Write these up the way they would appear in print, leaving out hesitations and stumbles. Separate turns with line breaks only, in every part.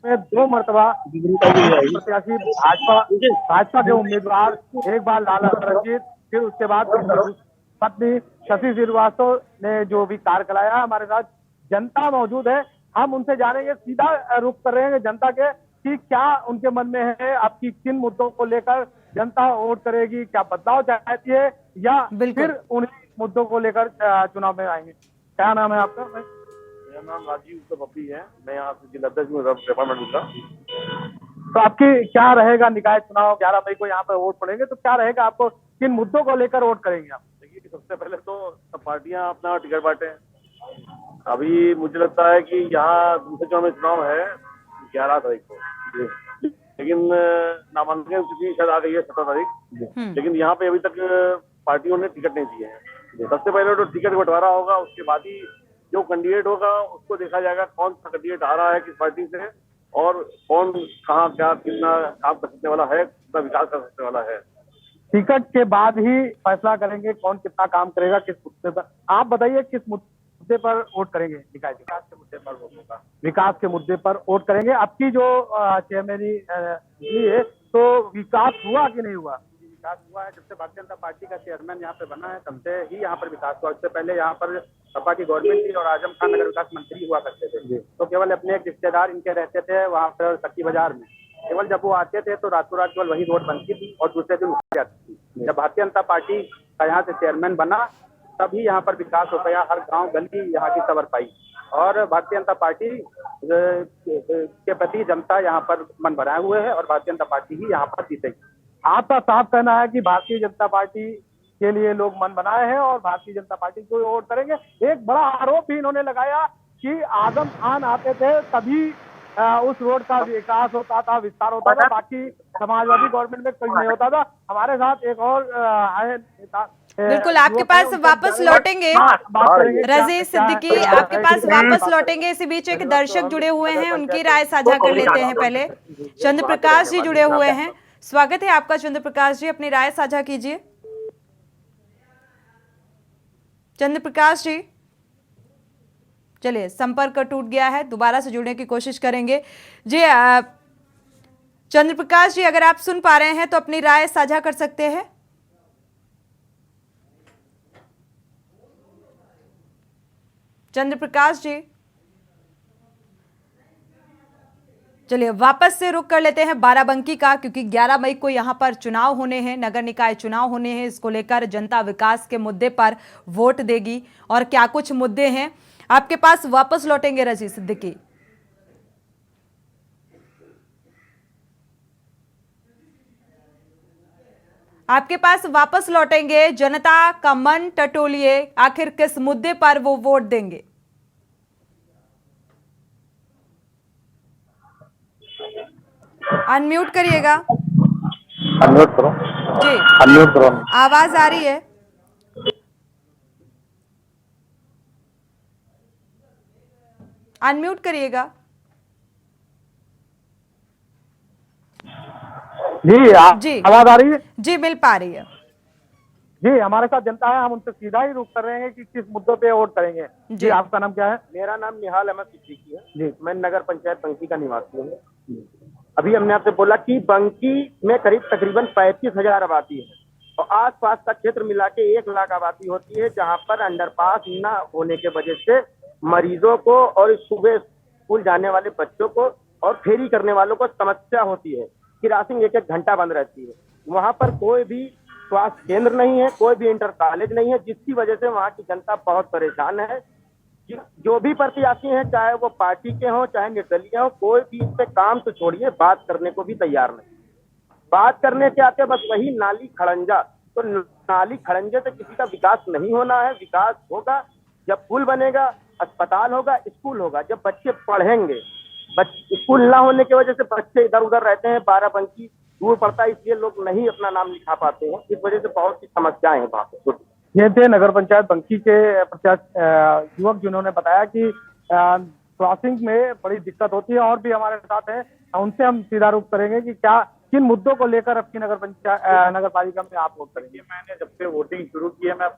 में 2 मरतबा प्रत्याशी भाजपा के उम्मीदवार, एक बार लाला रंजीत, फिर उसके बाद पत्नी शशि श्रीवास्तव ने जो भी कार्य कराया। हमारे साथ जनता मौजूद है, हम उनसे जानेंगे, सीधा रुख कर रहे हैं जनता के कि क्या उनके मन में है, आपकी किन मुद्दों को लेकर जनता वोट करेगी, क्या बदलाव चाहती है या फिर उन्हीं मुद्दों को लेकर चुनाव में आएंगे। क्या नाम है आपका?
मेरा नाम राजीव बब्बी है, मैं यहाँ से जिला अध्यक्ष हूँ डिपार्टमेंट का।
तो आपकी क्या रहेगा, निकाय चुनाव 11 मई को यहाँ पर वोट पड़ेंगे, तो क्या रहेगा, आपको किन मुद्दों को लेकर वोट करेंगे आप?
देखिए, सबसे पहले तो सब पार्टियां अपना टिकट बांटे। अभी मुझे लगता है कि यहाँ दूसरे चरण में चुनाव है 11 तारीख को, लेकिन नामांकन तिथि शायद आ गई है 17 तारीख, लेकिन यहाँ पे अभी तक पार्टियों ने टिकट नहीं दिए हैं। सबसे पहले तो टिकट बंटवारा होगा, उसके बाद ही जो कैंडिडेट होगा उसको देखा जाएगा कौन सा कैंडिडेट आ रहा है किस पार्टी से, और कौन कहाँ क्या कितना काम कर सकने वाला है, कितना विकास कर सकने वाला है।
टिकट के बाद ही फैसला करेंगे कौन कितना काम करेगा, किस मुद्दे पर। आप बताइए किस मुद्दे पर वोट करेंगे? निकाय विकास के मुद्दे पर वोट होगा, विकास के मुद्दे पर वोट करेंगे। आपकी जो चेयरमैनी है, तो विकास हुआ कि नहीं हुआ?
विकास हुआ है, जब से भारतीय जनता पार्टी का चेयरमैन यहाँ पे बना है तब से ही यहाँ पर विकास हुआ। इससे पहले यहाँ पर सपा की गवर्नमेंट थी और आजम खान नगर विकास मंत्री हुआ करते थे, तो केवल अपने एक रिश्तेदार इनके रहते थे वहाँ पर सखी बाजार में। केवल जब वो आते थे तो रातों रात केवल वही रोड बनती थी और दूसरे दिन उठ जाती थी। जब भारतीय जनता पार्टी का यहाँ से चेयरमैन बना तभी यहाँ पर विकास हो गया, हर गाँव गली यहाँ की सवर पाई, और भारतीय जनता पार्टी के प्रति जनता यहाँ पर मन बनाए हुए है और भारतीय जनता पार्टी ही यहाँ पर जीतेगी।
आपका साफ कहना है कि भारतीय जनता पार्टी के लिए लोग मन बनाए हैं और भारतीय जनता पार्टी को वोट करेंगे। एक बड़ा आरोप भी इन्होंने लगाया कि आजम खान आते थे तभी उस रोड का विकास होता था, विस्तार होता था, बाकी समाजवादी गवर्नमेंट में कोई नहीं होता था। हमारे साथ एक और आए नेता,
बिल्कुल आपके पास वापस लौटेंगे रजी सिद्दीकी, आपके पास वापस लौटेंगे। इसी बीच एक दर्शक जुड़े हुए हैं, उनकी राय साझा कर लेते हैं। पहले चंद्र प्रकाश जी जुड़े हुए हैं, स्वागत है आपका चंद्र प्रकाश जी, अपनी राय साझा कीजिए। चंद्र प्रकाश जी, चलिए संपर्क टूट गया है, दोबारा से जुड़ने की कोशिश करेंगे जी। चंद्र प्रकाश जी, अगर आप सुन पा रहे हैं तो अपनी राय साझा कर सकते हैं। चंद्र प्रकाश जी, चलिए वापस से रुक कर लेते हैं बाराबंकी का, क्योंकि 11 मई को यहां पर चुनाव होने हैं, नगर निकाय चुनाव होने हैं। इसको लेकर जनता विकास के मुद्दे पर वोट देगी और क्या कुछ मुद्दे हैं। आपके पास वापस लौटेंगे रजी सिद्दीकी। आपके पास वापस लौटेंगे, जनता का मन टटोलिए, आखिर किस मुद्दे पर वो वोट देंगे। अनम्यूट करिएगा।
अनम्यूट करो
जी,
अनम्यूट करो।
आवाज आ रही है? अनम्यूट करिएगा।
जी आवाज आ रही है?
जी मिल पा रही है
जी। हमारे साथ जनता है, हम उनसे सीधा ही रुख कर रहे हैं कि किस मुद्दों पे वोट करेंगे। जी, आपका नाम क्या है?
मेरा नाम निहाल अहमद सिद्दीकी है जी, मैं नगर पंचायत बंकी का निवासी हूँ। अभी हमने आपसे बोला कि बंकी में करीब तकरीबन 35,000 आबादी है और आसपास का क्षेत्र मिला के 1 लाख आबादी होती है, जहाँ पर अंडरपास न होने के वजह से मरीजों को और सुबह स्कूल जाने वाले बच्चों को और फेरी करने वालों को समस्या होती है। क्रॉसिंग 1-1 घंटा बंद रहती है। वहाँ पर कोई भी स्वास्थ्य केंद्र नहीं है, कोई भी इंटर कॉलेज नहीं है, जिसकी वजह से वहाँ की जनता बहुत परेशान है। जो भी प्रत्याशी हैं, चाहे वो पार्टी के हों चाहे निर्दलीय हों, कोई भी इस पे काम तो छोड़िए, बात करने को भी तैयार नहीं। बात करने के आते बस वही नाली खड़ंजा, तो नाली खड़ंजे से किसी का विकास नहीं होना है। विकास होगा जब पुल बनेगा, अस्पताल होगा, स्कूल होगा, जब बच्चे पढ़ेंगे। स्कूल ना होने की वजह से बच्चे इधर उधर रहते हैं, बाराबंकी दूर पड़ता है, इसलिए लोग नहीं अपना नाम लिखा पाते हैं। इस वजह से बहुत सी समस्याएं हैं वहाँ पे।
ये थे नगर पंचायत बंकी के युवक, जिन्होंने बताया कि क्रॉसिंग में बड़ी दिक्कत होती है। और भी हमारे साथ हैं, उनसे हम सीधा रुख करेंगे कि क्या किन मुद्दों को लेकर अपनी नगर पालिका में आप वोट करेंगे।
मैंने जब से वोटिंग शुरू की है, मैं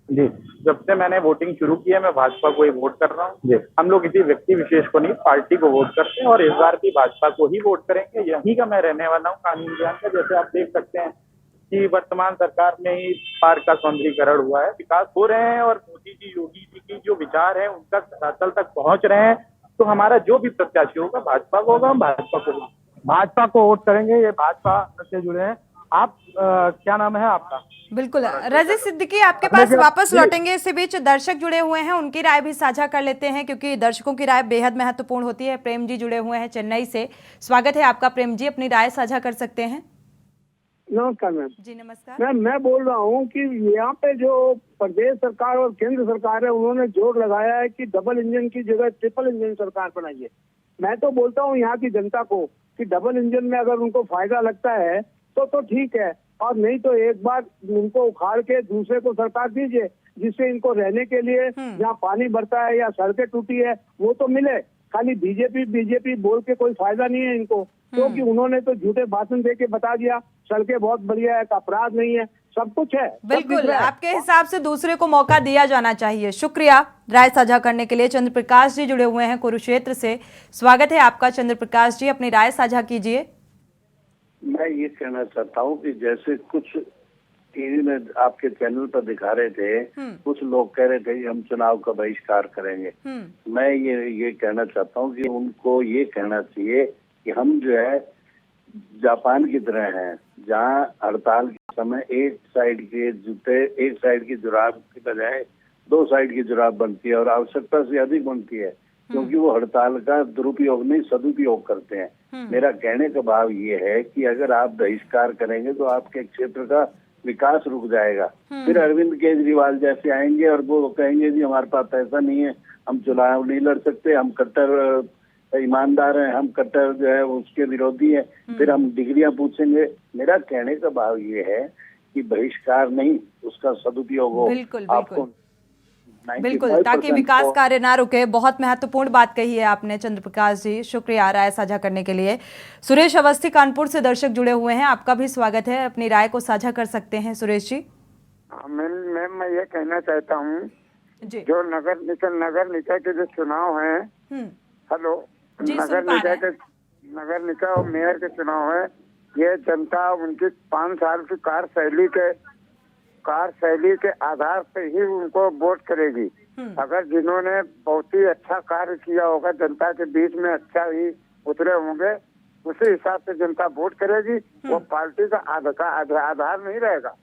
जी, जब से मैंने वोटिंग शुरू की है मैं भाजपा को ही वोट कर रहा हूँ। हम लोग किसी व्यक्ति विशेष को नहीं, पार्टी को वोट करते हैं और इस बार भी भाजपा को ही वोट करेंगे। यहीं का मैं रहने वाला हूँ, कानून ज्ञान का। जैसे आप देख सकते हैं कि वर्तमान सरकार में ही पार्क का सौंदर्यीकरण हुआ है, विकास हो रहे हैं और मोदी जी, योगी जी की जो विचार है उन तक धरातल तक पहुंच रहे हैं। तो हमारा जो भी प्रत्याशी होगा भाजपा को होगा, हम भाजपा को वोट करेंगे। ये भाजपा से जुड़े हैं आप। क्या नाम है आपका?
बिल्कुल रजी सिद्दीकी, आपके पास वापस लौटेंगे। इसी बीच दर्शक जुड़े हुए हैं, उनकी राय भी साझा कर लेते हैं क्योंकि दर्शकों की राय बेहद महत्वपूर्ण होती है। प्रेम जी जुड़े हुए हैं चेन्नई से, स्वागत है आपका प्रेम जी, अपनी राय साझा कर सकते हैं।
नमस्कार मैम।
जी नमस्कार
मैम, मैं बोल रहा हूँ कि यहाँ पे जो प्रदेश सरकार और केंद्र सरकार है उन्होंने जोर लगाया है कि डबल इंजन की जगह ट्रिपल इंजन सरकार बनाइए। मैं तो बोलता हूँ यहाँ की जनता को कि डबल इंजन में अगर उनको फायदा लगता है तो ठीक है, और नहीं तो एक बार उनको उखाड़ के दूसरे को सरकार दीजिए, जिससे इनको रहने के लिए जहाँ पानी भरता है या सड़कें टूटी है वो तो मिले। खाली बीजेपी बोल के कोई फायदा नहीं है इनको, क्योंकि उन्होंने तो झूठे भाषण दे के बता दिया सड़कें बहुत बढ़िया है, अपराध नहीं है, सब कुछ है।
बिल्कुल, आपके हिसाब से दूसरे को मौका दिया जाना चाहिए। शुक्रिया राय साझा करने के लिए। चंद्र प्रकाश जी जुड़े हुए हैं कुरुक्षेत्र से, स्वागत है आपका चंद्र प्रकाश जी, अपनी राय साझा कीजिए।
मैं ये कहना चाहता हूँ कि जैसे कुछ टीवी में आपके चैनल पर दिखा रहे थे, कुछ लोग कह रहे थे कि हम चुनाव का बहिष्कार करेंगे। मैं ये कहना चाहता हूँ कि उनको ये कहना चाहिए कि हम जो है जापान की तरह हैं, जहाँ हड़ताल के समय एक साइड की जुराब की बजाय 2 साइड की जुराब बनती है और आवश्यकता से अधिक बनती है, क्योंकि वो हड़ताल का दुरुपयोग नहीं सदुपयोग करते हैं। मेरा कहने का भाव ये है कि अगर आप बहिष्कार करेंगे तो आपके क्षेत्र का विकास रुक जाएगा। फिर अरविंद केजरीवाल जैसे आएंगे और वो कहेंगे जी हमारे पास पैसा नहीं है, हम चुनाव नहीं लड़ सकते, हम कट्टर ईमानदार हैं, हम कट्टर जो है उसके विरोधी हैं, फिर हम डिग्रियां पूछेंगे। मेरा कहने का भाव ये है कि बहिष्कार नहीं, उसका सदुपयोग हो।
बिल्कुल बिल्कुल, ताकि विकास कार्य ना रुके। बहुत महत्वपूर्ण बात कही है आपने चंद्र प्रकाश जी, शुक्रिया राय साझा करने के लिए। सुरेश अवस्थी कानपुर से दर्शक जुड़े हुए हैं, आपका भी स्वागत है, अपनी राय को साझा कर सकते हैं सुरेश जी।
मैम, मैं ये कहना चाहता हूँ जो नगर निकाय के जो चुनाव है, हेलो, नगर निकाय और मेयर के चुनाव है, ये जनता उनकी 5 साल की कार्यशैली के आधार पे ही उनको वोट करेगी। अगर जिन्होंने बहुत ही अच्छा कार्य किया होगा, जनता के बीच में अच्छा ही उतरे होंगे, उसी हिसाब से जनता वोट करेगी। वो पार्टी का आधार नहीं रहेगा।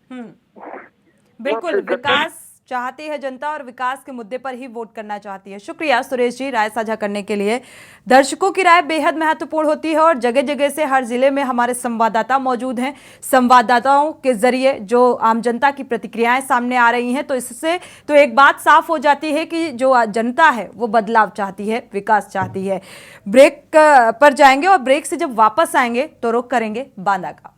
बिल्कुल, विकास चाहती है जनता और विकास के मुद्दे पर ही वोट करना चाहती है। शुक्रिया सुरेश जी राय साझा करने के लिए। दर्शकों की राय बेहद महत्वपूर्ण होती है और जगह जगह से हर जिले में हमारे संवाददाता मौजूद हैं। संवाददाताओं के जरिए जो आम जनता की प्रतिक्रियाएं सामने आ रही हैं, तो इससे तो एक बात साफ हो जाती है कि जो जनता है वो बदलाव चाहती है, विकास चाहती है। ब्रेक पर जाएंगे और ब्रेक से जब वापस आएंगे तो रुख करेंगे बांदा का।